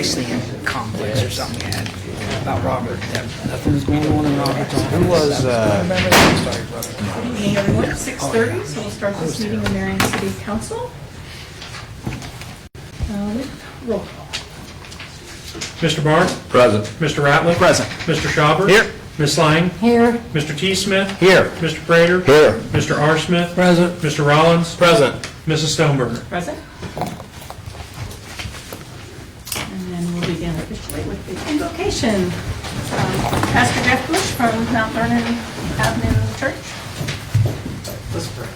scheduling conflicts or something we had about Robert. Nothing's going on in Robert's office. Who was, Sorry, brother. Good evening, everyone. 6:30, so we'll start this meeting of Marion City Council. Roll call. Mr. Barr? Present. Mr. Ratliff? Present. Mr. Schauber? Here. Ms. Lang? Here. Mr. T. Smith? Here. Mr. Prater? Here. Mr. R. Smith? Present. Mr. Rollins? Present. Mrs. Stoneberger? Present. And then we'll begin officially with the invocation. Pastor Jeff Bush from Mount Vernon Avenue Church. Let's pray.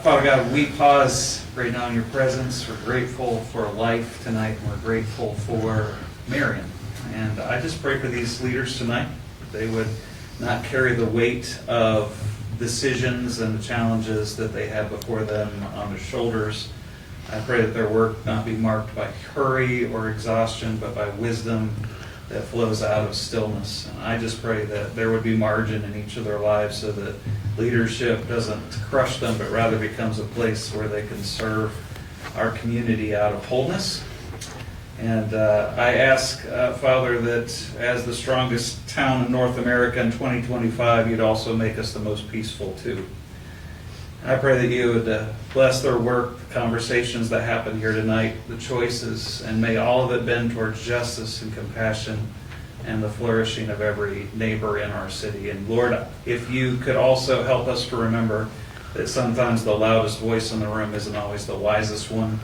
Father God, we pause right now in your presence. We're grateful for life tonight, and we're grateful for Marion. And I just pray for these leaders tonight, that they would not carry the weight of decisions and the challenges that they have before them on their shoulders. I pray that their work not be marked by hurry or exhaustion, but by wisdom that flows out of stillness. And I just pray that there would be margin in each of their lives so that leadership doesn't crush them, but rather becomes a place where they can serve our community out of wholeness. And I ask, Father, that as the strongest town in North America in 2025, you'd also make us the most peaceful too. I pray that you would bless their work, the conversations that happen here tonight, the choices, and may all of it bend towards justice and compassion and the flourishing of every neighbor in our city. And Lord, if you could also help us to remember that sometimes the loudest voice in the room isn't always the wisest one,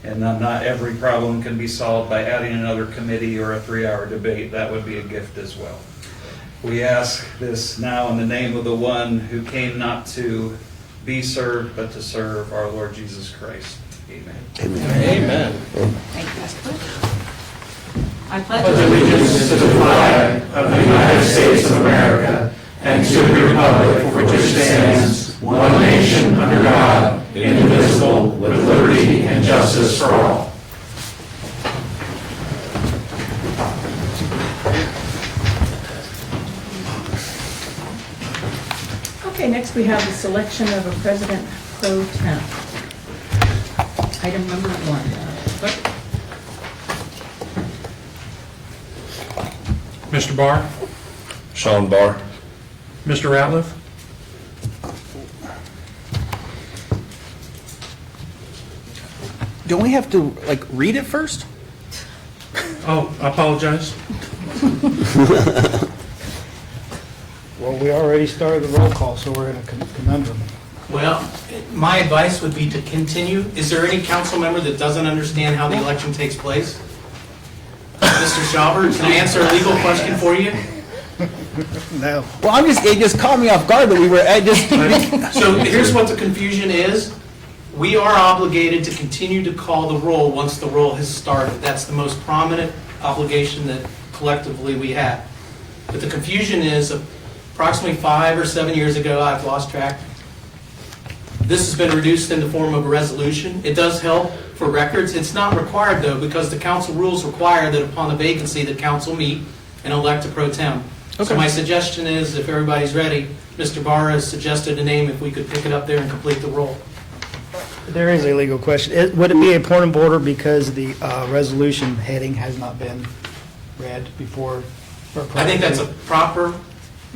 and not every problem can be solved by adding another committee or a 3-hour debate. That would be a gift as well. We ask this now in the name of the one who came not to be served, but to serve, our Lord Jesus Christ. Amen. Amen. Thank you, Pastor Bush. I pledge Allegiance to the flag of the United States of America and to the republic for which it stands, one nation under God, indivisible, with liberty and justice for all. Okay, next we have the selection of a president pro tem. Item number 1. Clerk? Mr. Barr? Sean Barr. Mr. Ratliff? Don't we have to, read it first? Oh, I apologize. Well, we already started the roll call, so we're in a conundrum. Well, my advice would be to continue. Is there any council member that doesn't understand how the election takes place? Mr. Schauber, can I answer a legal question for you? No. Well, it just caught me off guard that we were, So here's what the confusion is. We are obligated to continue to call the roll once the roll has started. That's the most prominent obligation that collectively we have. But the confusion is approximately 5 or 7 years ago, I've lost track, this has been reduced in the form of a resolution. It does help for records. It's not required, though, because the council rules require that upon a vacancy, the council meet and elect a pro tem. Okay. So my suggestion is, if everybody's ready, Mr. Barr has suggested a name, if we could pick it up there and complete the roll. There is a legal question. Would it be a point of order because the resolution heading has not been read before? I think that's a proper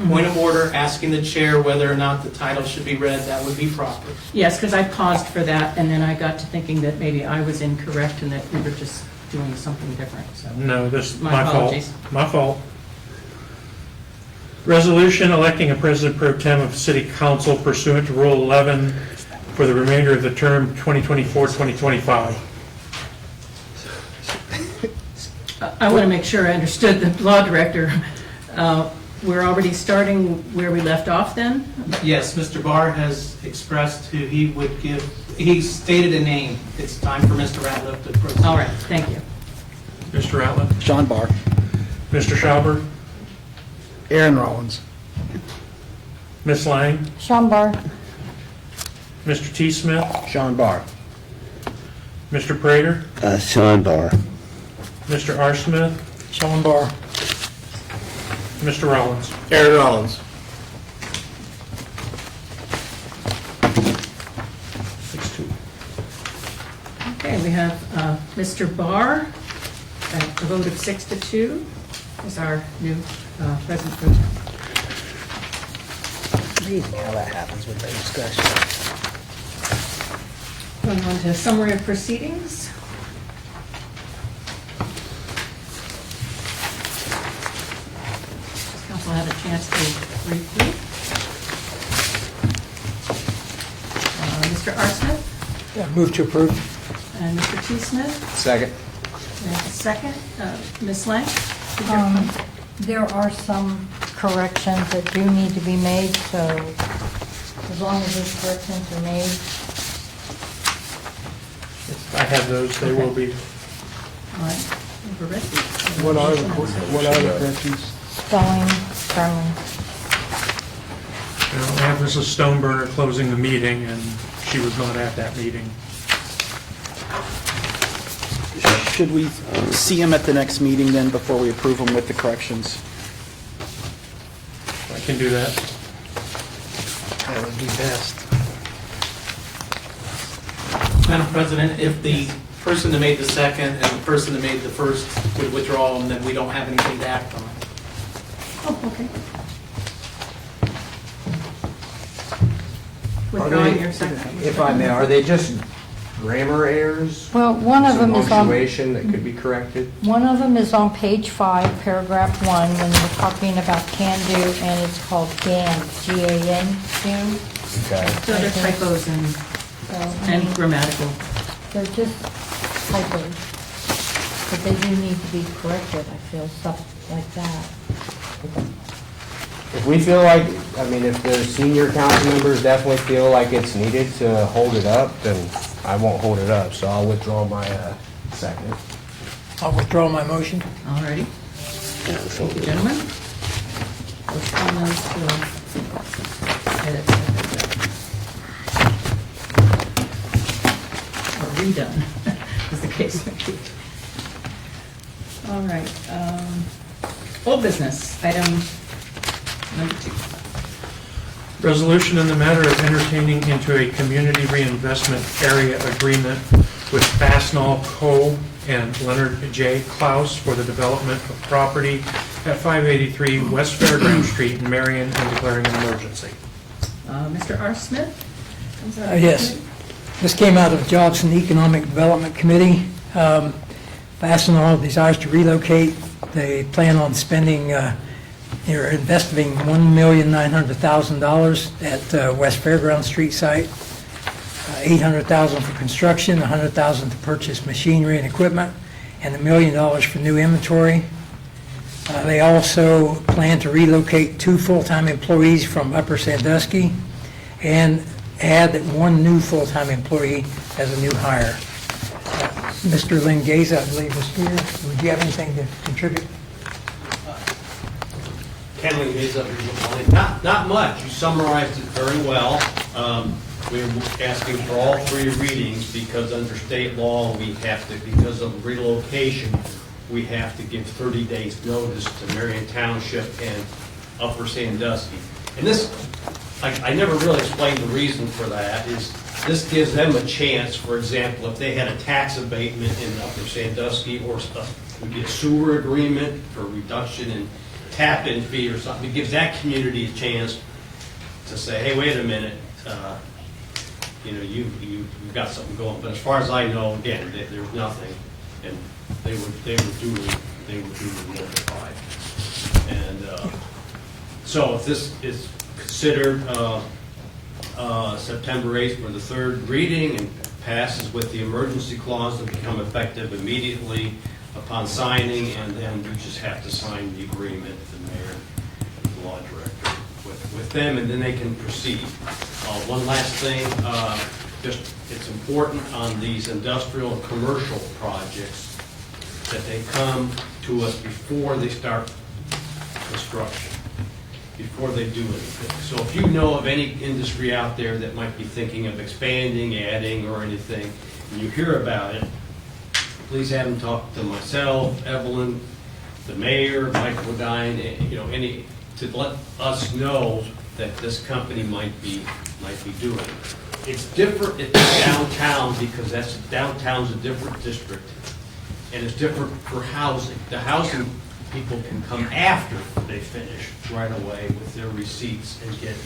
point of order, asking the chair whether or not the title should be read. That would be proper. Yes, because I paused for that, and then I got to thinking that maybe I was incorrect and that we were just doing something different. So No, this is My my fault. apologies. My fault. Resolution electing a president pro tem of City Council pursuant to Rule 11 for the remainder of the term 2024-2025. I want to make sure I understood the law director. We're already starting where we left off then? Yes, Mr. Barr has expressed who he would give, he stated a name. It's time for Mr. Ratliff to proceed. All right, thank you. Mr. Ratliff? Sean Barr. Mr. Schauber? Aaron Rollins. Ms. Lang? Sean Barr. Mr. T. Smith? Sean Barr. Mr. Prater? Sean Barr. Mr. R. Smith? Sean Barr. Mr. Rollins? Aaron Rollins. 6-2. Okay, we have Mr. Barr A vote of 6-2 is our new president pro tem. Amazing how that happens with that discussion. Going on to summary of proceedings. Does council have a chance to read through? Mr. R. Smith Yeah, move to approve. and Mr. T. Smith. Second. And a second. Ms. Lang? did you have a comment? There are some corrections that do need to be made, so as long as those corrections are made, I have those, they will be. All right. We're ready. What are the corrections? spelling, grammar. I have Mrs. Stoneburner closing the meeting, and she was not at that meeting. Should we see him at the next meeting then before we approve him with the corrections? I can do that. That would be best. Madam President, if the person that made the second and the person that made the first would withdraw them, then we don't have anything to act on. Oh, okay. Withdrawing your second. If I may, are they just grammar errors? Well, one of them is Some on, punctuation that could be corrected? one of them is on page 5, paragraph 1, when we're talking about can do, and it's called GAN, G-A-N, do. Okay. So there are typos and So, I mean, grammatical. they're just typos, but they do need to be corrected, I feel, stuff like that. If we feel like, I mean, if the senior council members definitely feel like it's needed to hold it up, then I won't hold it up, so I'll withdraw my second. I'll withdraw my motion. All righty. Thank you, gentlemen. Let's call those to edit. Or redone, as the case may be. All right. Old business, item number 2. Resolution in the matter of entertaining into a community reinvestment area agreement with Fastenal Co. and Leonard J. Klaus for the development of property at 583 West Fairground Street in Marion and declaring an emergency. Mr. R. Smith? comes out of Yes. committee. This came out of Jobs and Economic Development Committee. Fastenal desires to relocate. They plan on spending, they're investing $1,900,000 at West Fairground Street site, $800,000 for construction, $100,000 to purchase machinery and equipment, and $1 million for new inventory. They also plan to relocate 2 full-time employees from Upper Sandusky and add 1 new full-time employee as a new hire. Mr. Lynn Gaze, I believe, is here. Would you have anything to contribute? Handling these up, not much. You summarized it very well. We're asking for all 3 readings because under state law, we have to, because of relocation, we have to give 30 days notice to Marion Township and Upper Sandusky. And this, I never really explained the reason for that, is this gives them a chance, for example, if they had a tax abatement in Upper Sandusky or we get sewer agreement for reduction in tap-in fee or something, it gives that community a chance to say, hey, wait a minute, you've got something going. But as far as I know, again, there's nothing, and they were duly notified. And so if this is considered September 8th for the 3rd reading and passes with the emergency clause to become effective immediately upon signing, and then we just have to sign the agreement, the mayor, the law director, with them, and then they can proceed. One last thing, just it's important on these industrial and commercial projects that they come to us before they start construction, before they do anything. So if you know of any industry out there that might be thinking of expanding, adding, or anything, and you hear about it, please have them talk to myself, Evelyn, the mayor, Mike Wadine, to let us know that this company might be doing. It's different at downtown because downtown's a different district. and it's different for housing. The housing people can come after they finish right away with their receipts and get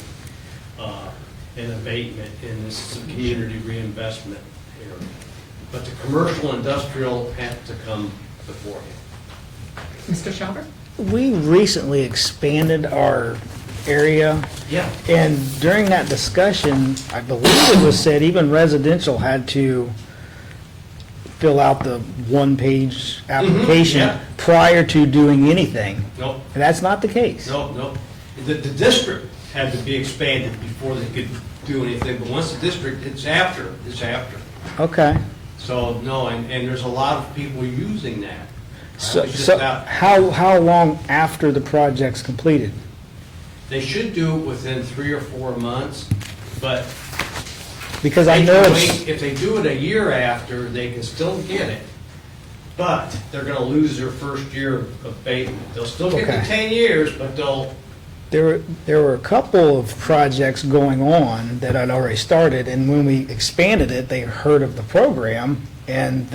an abatement, and this is a community reinvestment area. But the commercial industrial have to come beforehand. Mr. Schauber? We recently expanded our area, Yeah. and during that discussion, I believe it was said even residential had to fill out the one-page application yeah. prior to doing anything. Nope, That's not the case. nope. The district had to be expanded before they could do anything, but once the district, it's after. Okay. So, no, and there's a lot of people using that. So, It's just so about- how long after the project's completed? They should do it within 3 or 4 months, but Because I they know can it's, wait. If they do it a year after, they can still get it, but they're gonna lose their first year of abatement. They'll still get the Okay. 10 years, but they'll, there were a couple of projects going on that I'd already started, and when we expanded it, they heard of the program, and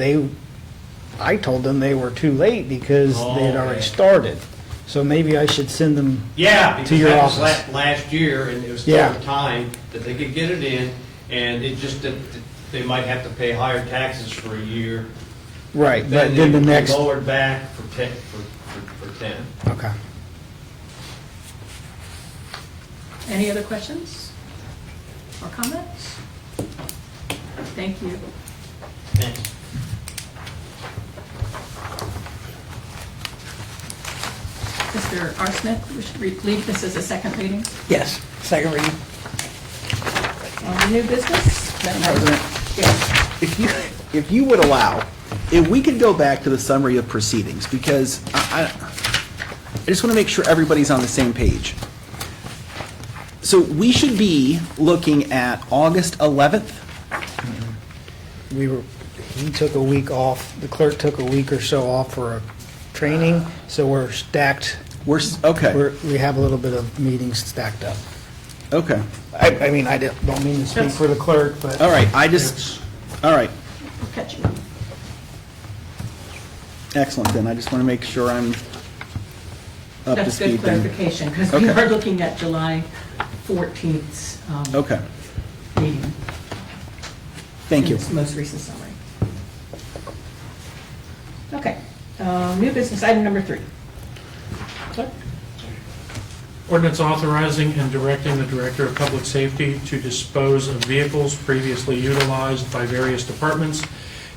I told them they were too late because they had already Okay. started. So maybe I should send them, yeah, because your that was office. last year, and it was still Yeah. the time that they could get it in, and it just, that they might have to pay higher taxes for a year. right, but then the they next, lowered back for 10, for 10. okay. Any other questions or comments? Thank you. Thanks. Mr. Arsmith, we should leave this as a second reading. Yes, second reading. New business? President. Yes. If you would allow, if we could go back to the summary of proceedings, because I just want to make sure everybody's on the same page. So we should be looking at August 11th. He took a week off, the clerk took a week or so off for a training, so we're stacked. Okay, We have a little bit of meetings stacked up. okay. I mean, I don't mean to speak for the clerk, but. All right, all right, We'll catch you. excellent then. I just want to make sure I'm up to That's good speed then. clarification, because we Okay. are looking at July 14th's Okay, meeting. thank in you. this most recent summary. Okay, new business, item number 3. Ordinance authorizing and directing the Director of Public Safety to dispose of vehicles previously utilized by various departments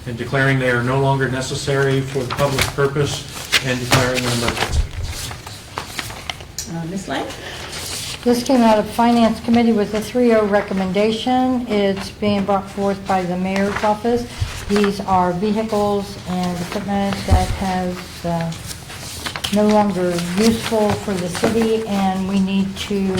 and declaring they are no longer necessary for the public purpose and declaring an emergency. Ms. Lang? This came out of Finance Committee with a 3-0 recommendation. It's being brought forth by the mayor's office. These are vehicles and equipment that has no longer useful for the city, and we need to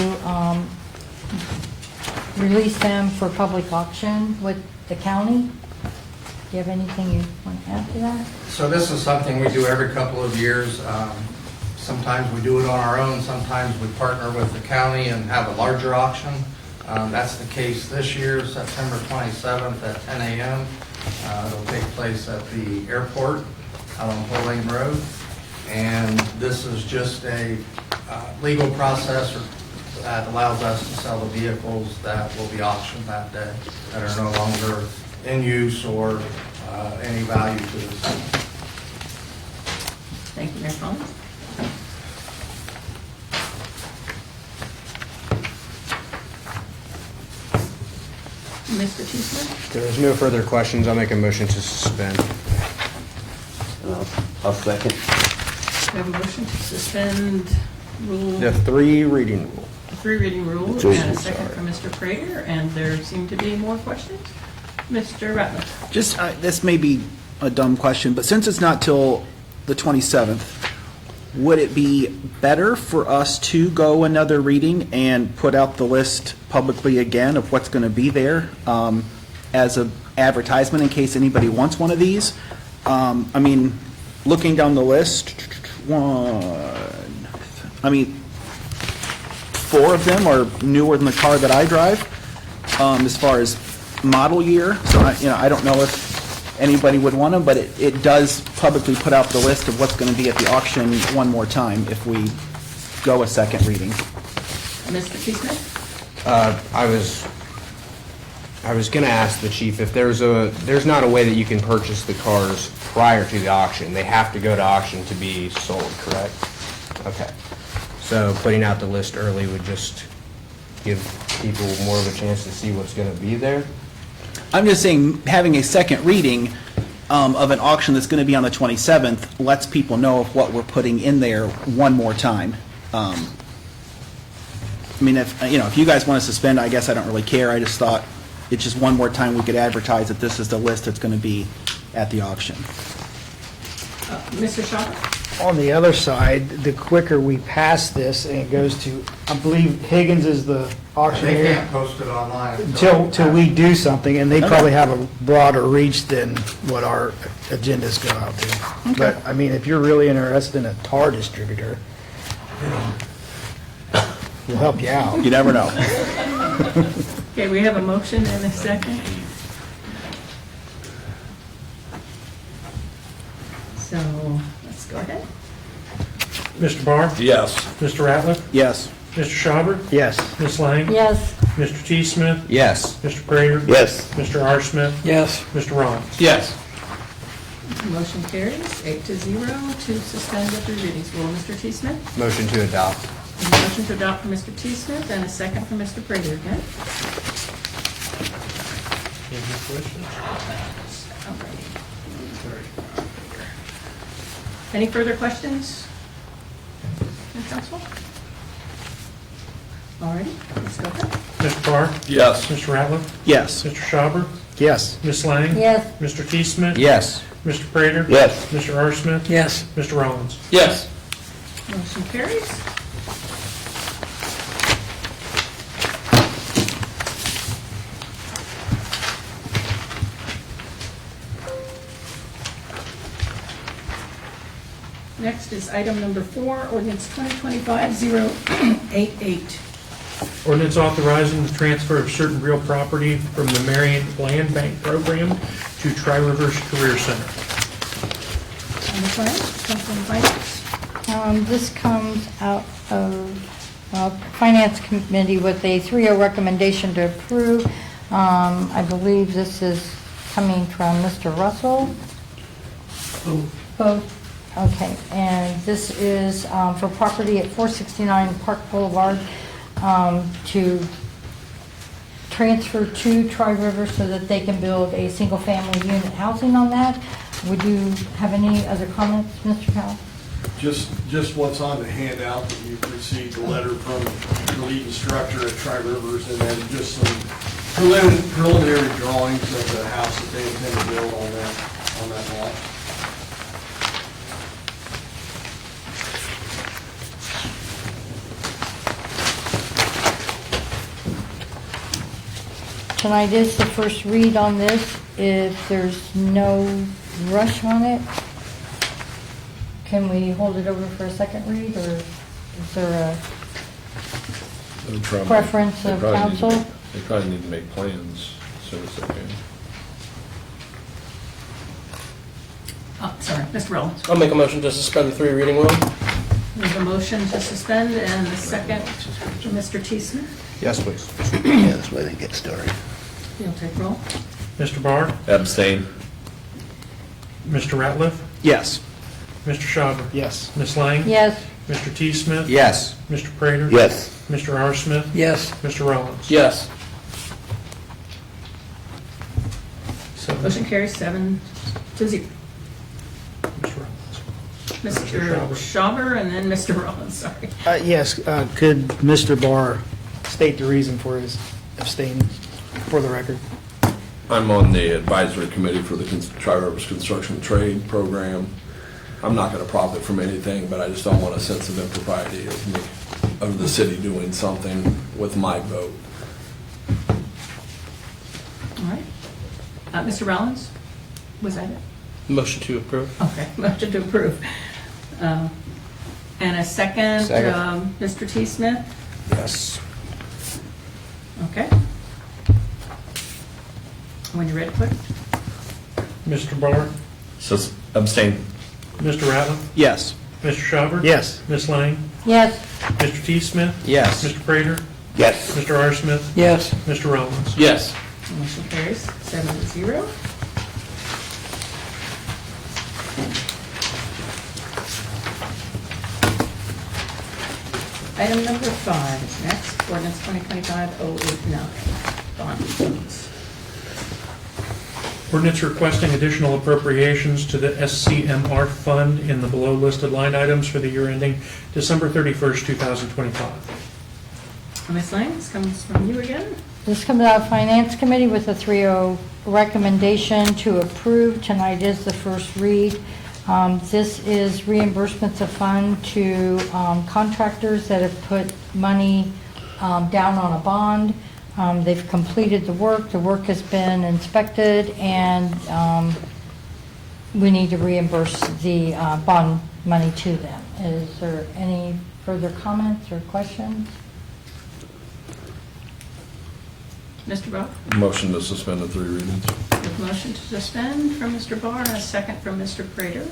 release them for public auction with the county. Do you have anything you want to add to that? So this is something we do every couple of years. Sometimes we do it on our own, sometimes we partner with the county and have a larger auction. That's the case this year, September 27th at 10 a.m. It'll take place at the airport out on Bull Lane Road. And this is just a legal process that allows us to sell the vehicles that will be auctioned that day, that are no longer in use or any value to the city. Thank you, Mayor Collins. Mr. Cheeseman? If there's no further questions, I'll make a motion to suspend. I'll second. We have a motion to suspend rule, The 3 reading rule. the 3 reading rule, Two, and a second sorry. from Mr. Prater, and there seem to be more questions. Mr. Ratliff? Just, this may be a dumb question, but since it's not till the 27th, would it be better for us to go another reading and put out the list publicly again of what's going to be there as an advertisement in case anybody wants one of these? I mean, looking down the list, 4 of them are newer than the car that I drive as far as model year. So, I don't know if anybody would want them, but it does publicly put out the list of what's going to be at the auction one more time if we go a second reading. Mr. T. Smith? I was gonna ask the chief if there's not a way that you can purchase the cars prior to the auction. They have to go to auction to be sold, correct? Okay. So putting out the list early would just give people more of a chance to see what's gonna be there? I'm just saying, having a second reading of an auction that's going to be on the 27th lets people know of what we're putting in there one more time. I mean, if you guys want to suspend, I guess I don't really care. I just thought it's just one more time we could advertise that this is the list that's going to be at the auction. Mr. Shaw? On the other side, the quicker we pass this and it goes to, I believe Higgins is the They auctioneer, can't post it online. till we do something, and they probably have a broader reach than what our agendas go out to. But, I mean, if you're really interested in a tar distributor, we'll help you out. You never know. Okay, we have a motion and a second. So, let's go ahead. Mr. Barr? Yes. Mr. Ratliff? Yes. Mr. Schauber? Yes. Ms. Lang? Yes. Mr. T. Smith? Yes. Mr. Prater? Yes. Mr. R. Smith? Yes. Mr. Rollins? Yes. Motion carries 8-0 to suspend the three readings rule. Mr. T. Smith? Motion to adopt. A motion to adopt from Mr. T. Smith and a second from Mr. Prater again. Any questions? Any further questions? Council? All righty, let's go ahead. Mr. Barr? Yes. Mr. Ratliff? Yes. Mr. Schauber? Yes. Ms. Lang? Yes. Mr. T. Smith? Yes. Mr. Prater? Yes. Mr. R. Smith? Yes. Mr. Rollins? Yes. Motion carries. Next is item number 4, ordinance 2025-088. Ordinance authorizing the transfer of certain real property from the Marion Land Bank Program to Tri-Rivers Career Center. On the plan, Councilman Finance. This comes out of Finance Committee with a 3-0 recommendation to approve. I believe this is coming from Mr. Russell. Both. Okay, and this is for property at 469 Park Boulevard to transfer to Tri-River so that they can build a single-family unit housing on that. Would you have any other comments, Mr. Powell? Just what's on the handout that you've received, a letter from the lead instructor at Tri-Rivers, and then just some preliminary drawings of the house that they intend to build on that lot. Tonight is the first read on this. If there's no rush on it, can we hold it over for a second read, or is there a preference of council? They probably need to make plans as soon as they can. Oh, sorry, Mr. Rollins. I'll make a motion to suspend the 3 reading rule. We have a motion to suspend and a second from Mr. T. Smith. Yes, please. Yeah, that's why they get started. You'll take roll. Mr. Barr? Abstain. Mr. Ratliff? Yes. Mr. Schauber? Yes. Ms. Lang? Yes. Mr. T. Smith? Yes. Mr. Prater? Yes. Mr. R. Smith? Yes. Mr. Rollins? Yes. So, Motion carries 7-0. Mr. Rollins. Mr. Schauber and then Mr. Rollins, sorry. Yes, could Mr. Barr state the reason for his abstaining for the record? I'm on the advisory committee for the Tri-Rivers Construction Trade Program. I'm not going to profit from anything, but I just don't want a sense of impropriety of the city doing something with my vote. All right. Mr. Rollins, was that it? Motion to approve. Okay, motion to approve. And a second, Second. Mr. T. Smith? Yes. Okay. When you're ready, clerk. Mr. Barr? Abstain. Mr. Ratliff? Yes. Mr. Schauber? Yes. Ms. Lang? Yes. Mr. T. Smith? Yes. Mr. Prater? Yes. Mr. R. Smith? Yes. Mr. Rollins? Yes. Motion carries 7-0. Item number 5 is next, ordinance 2025-089, bond refunds. Ordinance requesting additional appropriations to the SCMR fund in the below listed line items for the year ending December 31st, 2025. Ms. Lang, this comes from you again. This comes out of Finance Committee with a 3-0 recommendation to approve. Tonight is the first read. This is reimbursements of fund to contractors that have put money down on a bond. They've completed the work has been inspected, and we need to reimburse the bond money to them. Is there any further comments or questions? Mr. Barr? Motion to suspend the 3 readings. With motion to suspend from Mr. Barr and a second from Mr. Prater.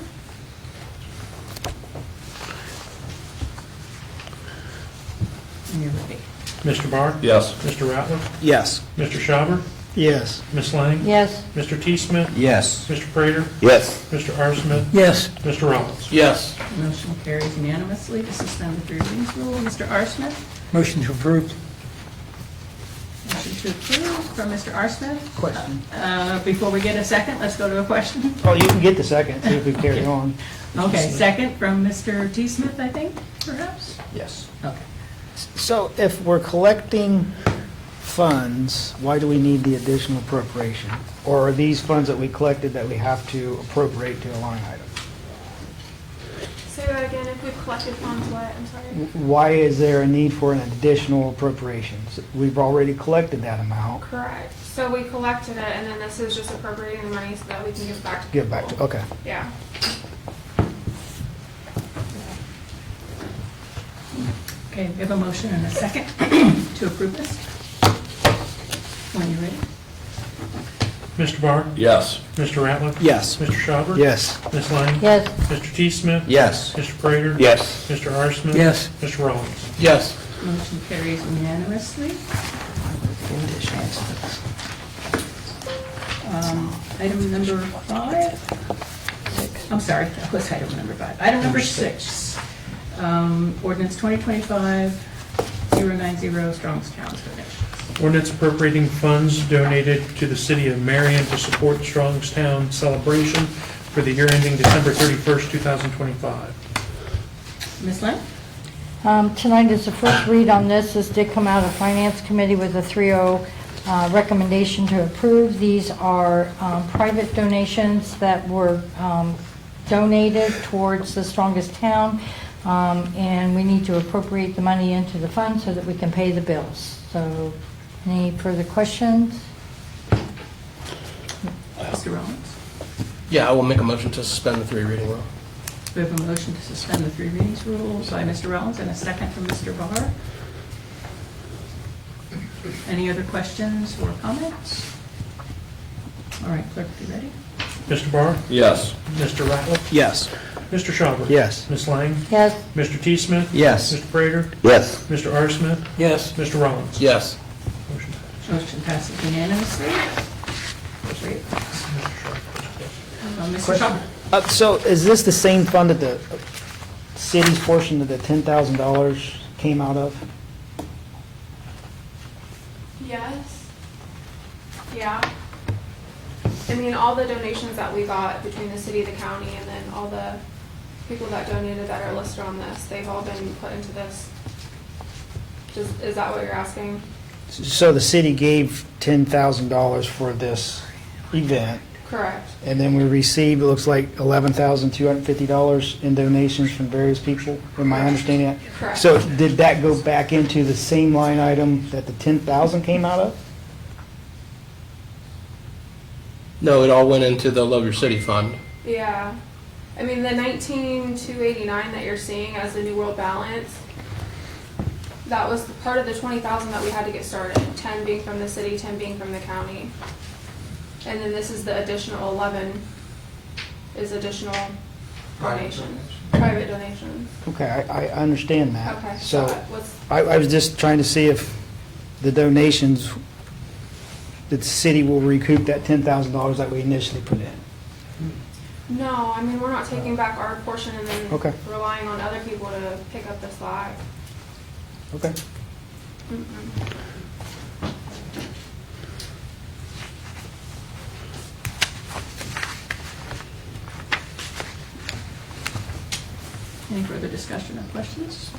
And you're ready. Mr. Barr? Yes. Mr. Ratliff? Yes. Mr. Schauber? Yes. Ms. Lang? Yes. Mr. T. Smith? Yes. Mr. Prater? Yes. Mr. R. Smith? Yes. Mr. Rollins? Yes. Motion carries unanimously to suspend the 3 readings rule. Mr. R. Smith? Motion to approve. Motion to approve from Mr. R. Smith. Question. Before we get a second, let's go to a question. Oh, you can get the second, see if we carry on. Okay, second from Mr. T. Smith, I think, perhaps? Yes. Okay. So if we're collecting funds, why do we need the additional appropriation? Or are these funds that we collected that we have to appropriate to a line item? Say that again, if we've collected funds, what, I'm sorry? Why is there a need for an additional appropriation? We've already collected that amount. Correct. So we collected it, and then this is just appropriating the money so that we can give back to people. Give back to, okay. Yeah. Okay, we have a motion and a second to approve this. When you're ready. Mr. Barr? Yes. Mr. Ratliff? Yes. Mr. Schauber? Yes. Ms. Lang? Yes. Mr. T. Smith? Yes. Mr. Prater? Yes. Mr. R. Smith? Yes. Mr. Rollins? Yes. Motion carries unanimously. Item number 5. I'm sorry, that was item number 5. Item number 6. Ordinance 2025-090, Strongstown's donations. Ordinance appropriating funds donated to the city of Marion to support Strongstown celebration for the year ending December 31st, 2025. Ms. Lynn? Tonight is the first read on this. This did come out of Finance Committee with a 3-0 recommendation to approve. These are private donations that were donated towards the strongest town, and we need to appropriate the money into the fund so that we can pay the bills. So, any further questions? Mr. Rollins? Yeah, I will make a motion to suspend the 3 reading rule. We have a motion to suspend the 3 readings rule by Mr. Rollins and a second from Mr. Barr. Any other questions or comments? All right, clerk, if you're ready. Mr. Barr? Yes. Mr. Ratliff? Yes. Mr. Schauber? Yes. Ms. Lang? Yes. Mr. T. Smith? Yes. Mr. Prater? Yes. Mr. R. Smith? Yes. Mr. Rollins? Yes. Motion passed. Motion passes unanimously. Great. Mr. Schauber? So is this the same fund that the city's portion of the $10,000 came out of? Yes. Yeah. I mean, all the donations that we got between the city, the county, and then all the people that donated that are listed on this, they've all been put into this. Is that what you're asking? So the city gave $10,000 for this event, Correct. and then we received, it looks like $11,250 in donations from various people. Am I understanding that? Correct. So did that go back into the same line item that the $10,000 came out of? No, it all went into the Love Your City Fund. Yeah. I mean, the 19,289 that you're seeing as the New World Balance, that was part of the 20,000 that we had to get started. 10 being from the city, 10 being from the county. And then this is the additional 11 is additional donations, private donations. Okay, I understand that. Okay, So what's, I was just trying to see if the donations, that the city will recoup that $10,000 that we initially put in. no, I mean, we're not taking back our portion and then Okay. relying on other people to pick up the slack. Okay. Mm-mm. Any further discussion or questions?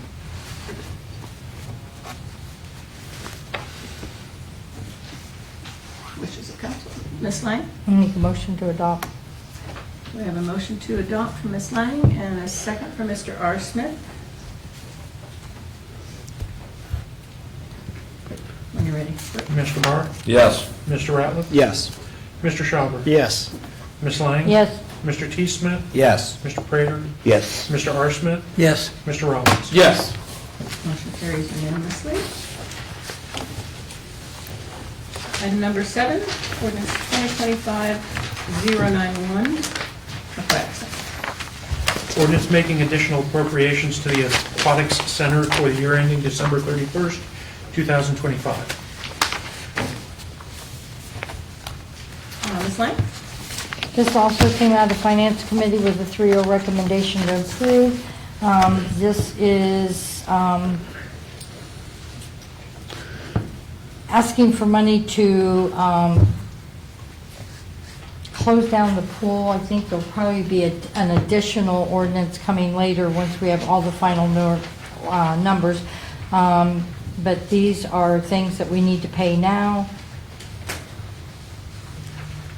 Wishes of council. Ms. Lang? I make a motion to adopt. We have a motion to adopt from Ms. Lang and a second from Mr. R. Smith. When you're ready. Mr. Marr? Yes. Mr. Ratliff? Yes. Mr. Schauber? Yes. Ms. Lang? Yes. Mr. T. Smith? Yes. Mr. Prater? Yes. Mr. R. Smith? Yes. Mr. Rollins? Yes. Motion carries unanimously. Item number 7, ordinance 2025-091. Effects. Ordinance making additional appropriations to the Aquatics Center for the year ending December 31st, 2025. Ms. Lang? This also came out of Finance Committee with a 3-0 recommendation to approve. This is asking for money to close down the pool. I think there'll probably be an additional ordinance coming later once we have all the final numbers. But these are things that we need to pay now.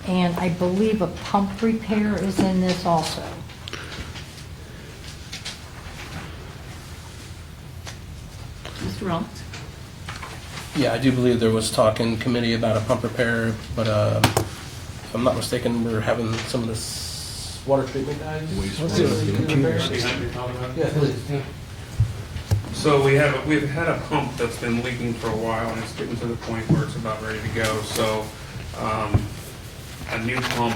And I believe a pump repair is in this also. Mr. Rollins? Yeah, I do believe there was talk in committee about a pump repair, but if I'm not mistaken, we're having some of this water treatment guys. Yeah, please. So we've had a pump that's been leaking for a while, and it's getting to the point where it's about ready to go. So a new pump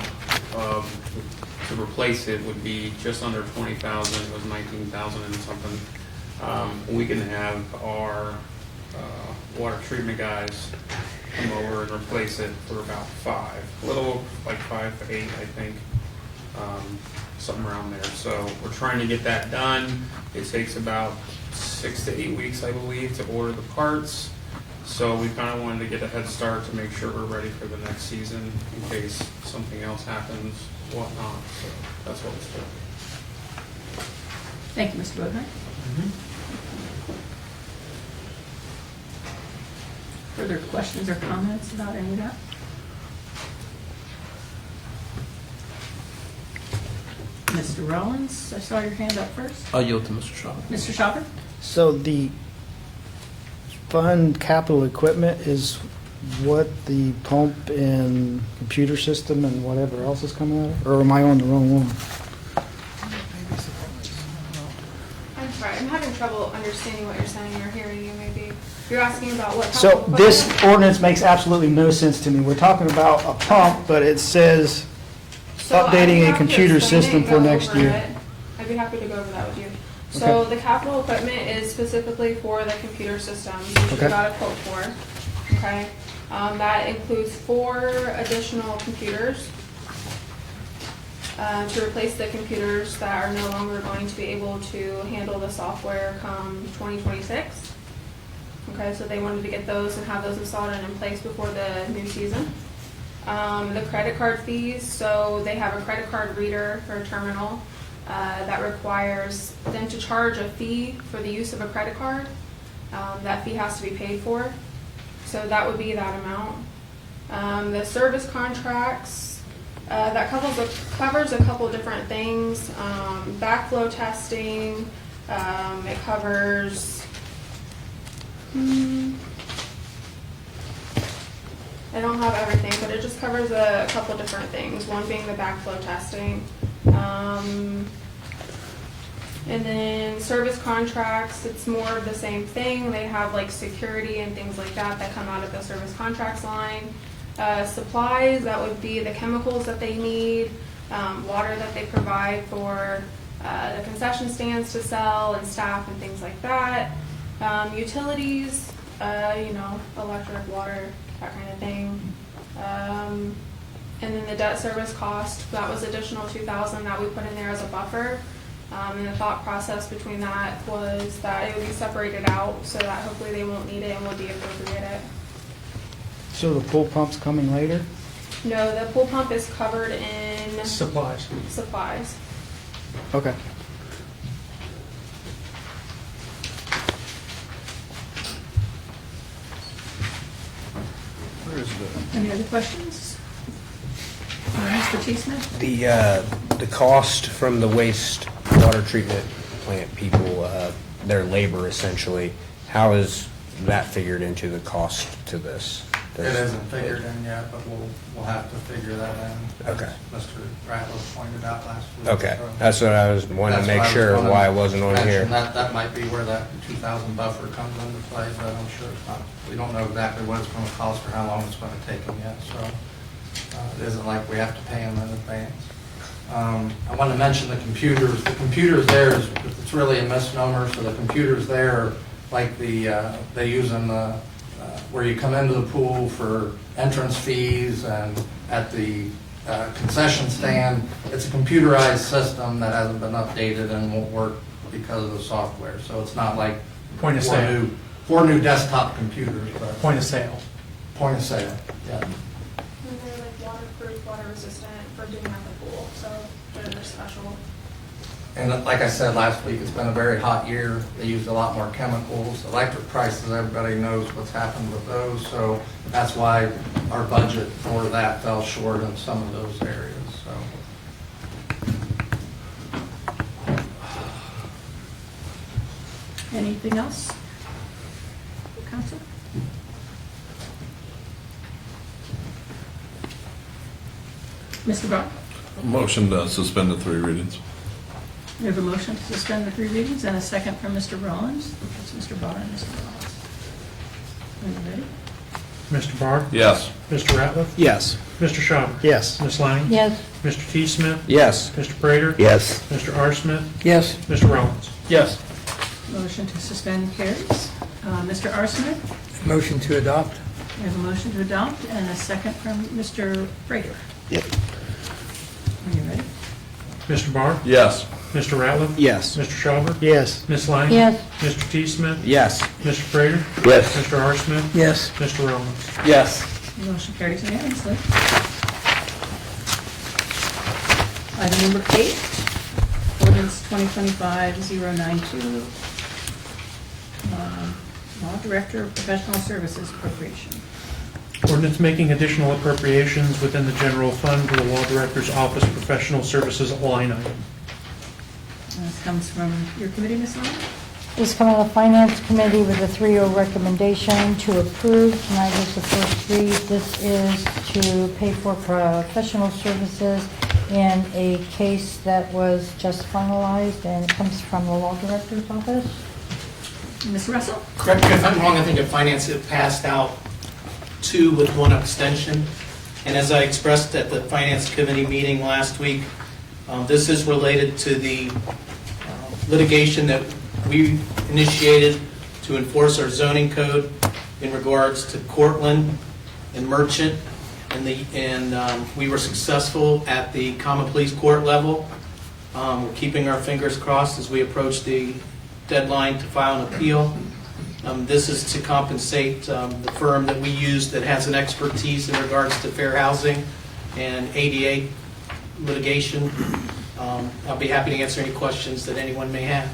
to replace it would be just under 20,000. It was 19,000 and something. We can have our water treatment guys come over and replace it for about $5, a little like $5 to $8, I think, something around there. So we're trying to get that done. It takes about 6 to 8 weeks, I believe, to order the parts. So we kind of wanted to get a head start to make sure we're ready for the next season in case something else happens, whatnot. So that's what it's for. Thank you, Mr. Boatheim. Further questions or comments about any of that? Mr. Rollins, I saw your hand up first. I'll yield to Mr. Shaw. Mr. Schauber? So the fund capital equipment is what the pump and computer system and whatever else is coming out of? Or am I on the wrong one? I'm sorry, I'm having trouble understanding what you're saying or hearing you maybe. You're asking about what So capital this equipment? ordinance makes absolutely no sense to me. We're talking about a pump, but it says So I'd be updating a happy to computer explain it system and for go next over year. it. I'd be happy to go over that with you. So the capital equipment is specifically for the computer systems, which we Okay. got a quote for. Okay, that includes 4 additional computers to replace the computers that are no longer going to be able to handle the software come 2026. Okay, so they wanted to get those and have those installed and in place before the new season. The credit card fees, so they have a credit card reader for a terminal that requires them to charge a fee for the use of a credit card. That fee has to be paid for, so that would be that amount. The service contracts, that covers a couple different things. Backflow testing, it covers I don't have everything, but it just covers a couple different things, one being the backflow testing. And then service contracts, it's more of the same thing. They have like security and things like that that come out of the service contracts line. Supplies, that would be the chemicals that they need, water that they provide for the concession stands to sell and staff and things like that. Utilities, electric, water, that kind of thing. And then the debt service cost, that was additional $2,000 that we put in there as a buffer. And the thought process between that was that it would be separated out so that hopefully they won't need it and we'll de-appropriate it. So the pool pump's coming later? No, the pool pump is covered in Supplies. supplies. Okay. Any other questions? Mr. T. Smith? The cost from the waste water treatment plant people, their labor essentially, how is that figured into the cost to this? It isn't figured in yet, but we'll have to figure that in. Okay. As Mr. Ratliff pointed out last week. Okay, So that's what I was wanting to that's make what I was sure gonna why it wasn't on mention. here. That might be where that 2,000 buffer comes into play, but I'm sure it's not, we don't know exactly what it's gonna cost or how long it's gonna take them yet, so it isn't like we have to pay them in advance. I want to mention the computers. The computers there is, it's really a misnomer, so the computers there, like they use in the, where you come into the pool for entrance fees and at the concession stand, it's a computerized system that hasn't been updated and won't work because of the software. So it's not like Point of sale. four new desktop computers. But Point of sale. Point of sale, yeah. And they're like waterproof, water resistant for doing at the pool, so they're special. And like I said last week, it's been a very hot year. They used a lot more chemicals. Electric prices, everybody knows what's happened with those. So that's why our budget for that fell short in some of those areas, so. Anything else? Council? Mr. Brown? Motion to suspend the 3 readings. We have a motion to suspend the 3 readings and a second from Mr. Rollins. It's Mr. Barr and Mr. Rollins. Are you ready? Mr. Barr? Yes. Mr. Ratliff? Yes. Mr. Schauber? Yes. Ms. Lang? Yes. Mr. T. Smith? Yes. Mr. Prater? Yes. Mr. R. Smith? Yes. Mr. Rollins? Yes. Motion to suspend carries. Mr. R. Smith? Motion to adopt? We have a motion to adopt and a second from Mr. Prater. Yep. Are you ready? Mr. Barr? Yes. Mr. Ratliff? Yes. Mr. Schauber? Yes. Ms. Lang? Yes. Mr. T. Smith? Yes. Mr. Prater? Yes. Mr. R. Smith? Yes. Mr. Rollins? Yes. Motion carries unanimously. Item number 8, ordinance 2025-092, Law Director of Professional Services appropriation. Ordinance making additional appropriations within the general fund for the Law Director's Office Professional Services line item. This comes from your committee, Ms. Long. This coming out of Finance Committee with a 3-0 recommendation to approve. Tonight is the first read. This is to pay for professional services in a case that was just finalized, and it comes from the Law Director's Office. Ms. Russell? Correct me if I'm wrong, I think at Finance it passed out 2 with 1 abstention. And as I expressed at the Finance Committee meeting last week, this is related to the litigation that we initiated to enforce our zoning code in regards to Cortland and Merchant. And we were successful at the common police court level. We're keeping our fingers crossed as we approach the deadline to file an appeal. This is to compensate the firm that we use that has an expertise in regards to fair housing and ADA litigation. I'll be happy to answer any questions that anyone may have.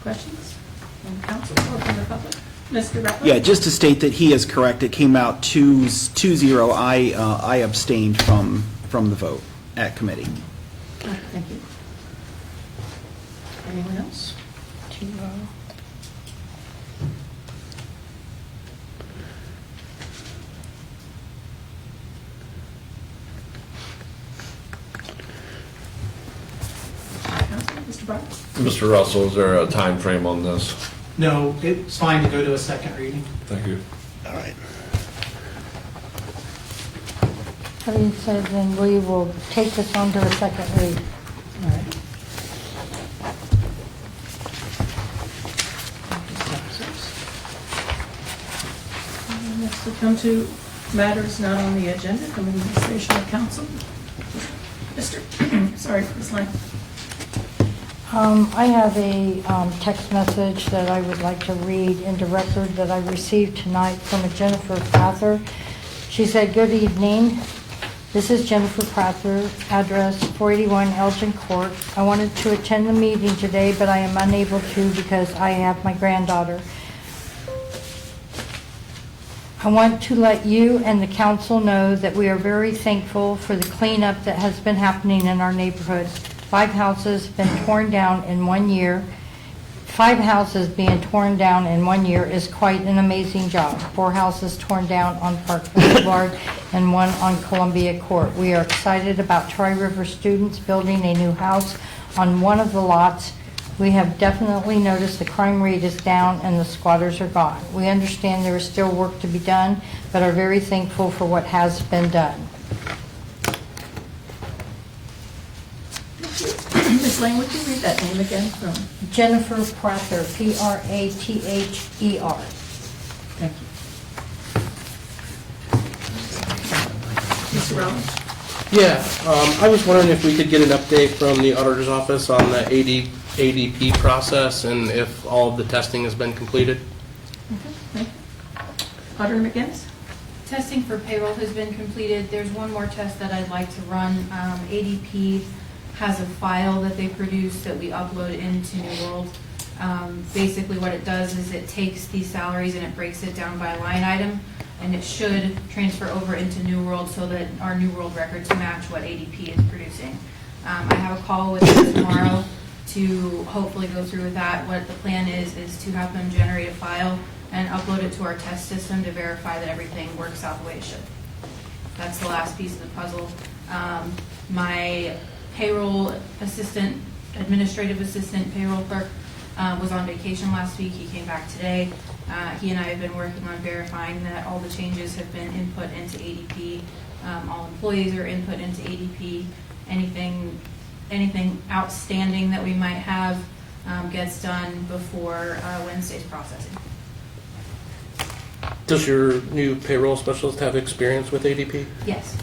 Questions from council or from the public? Mr. Ratliff? Yeah, just to state that he is correct, it came out 2-0. I abstained from the vote at committee. Oh, thank you. Anyone else? 2-0. Council, Mr. Barr? Mr. Russell, is there a time frame on this? No, it's fine to go to a second reading. Thank you. All right. Having said, then we will take this on to a second read. All right. Next, we'll come to matters not on the agenda from administration or council. Mr. Sorry, Ms. Lang. I have a text message that I would like to read into record that I received tonight from a Jennifer Prather. She said, "Good evening. This is Jennifer Prather, address 481 Elgin Court. I wanted to attend the meeting today, but I am unable to because I have my granddaughter. I want to let you and the council know that we are very thankful for the cleanup that has been happening in our neighborhood. 5 houses have been torn down in 1 year. 5 houses being torn down in 1 year is quite an amazing job. 4 houses torn down on Park Boulevard and 1 on Columbia Court. We are excited about Tri-River students building a new house on one of the lots. We have definitely noticed the crime rate is down and the squatters are gone. We understand there is still work to be done, but are very thankful for what has been done." Ms. Lang, would you read that name again from? Jennifer Prather, Prather. Thank you. Mr. Rowland? Yeah, I was wondering if we could get an update from the auditor's office on the ADP process and if all of the testing has been completed. Okay, thank you. Auditor McGinnis? Testing for payroll has been completed. There's one more test that I'd like to run. ADP has a file that they produce that we upload into New World. Basically what it does is it takes these salaries and it breaks it down by line item, and it should transfer over into New World so that our New World records match what ADP is producing. I have a call with them tomorrow to hopefully go through with that. What the plan is to have them generate a file and upload it to our test system to verify that everything works out the way it should. That's the last piece of the puzzle. My payroll assistant, administrative assistant, payroll clerk was on vacation last week. He came back today. He and I have been working on verifying that all the changes have been input into ADP. All employees are input into ADP. Anything outstanding that we might have gets done before Wednesday's processing. Does your new payroll specialist have experience with ADP? Yes.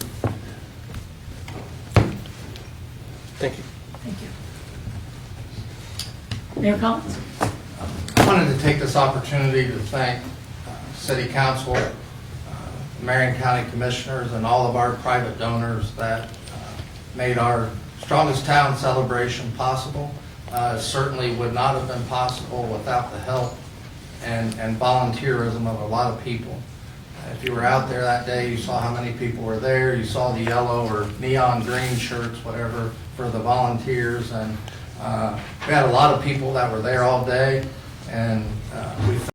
Thank you. Thank you. Mayor Collins? I wanted to take this opportunity to thank City Council, Marion County Commissioners, and all of our private donors that made our Strongest Town celebration possible. Certainly would not have been possible without the help and volunteerism of a lot of people. If you were out there that day, you saw how many people were there. You saw the yellow or neon green shirts, whatever, for the volunteers. And we had a lot of people that were there all day, and we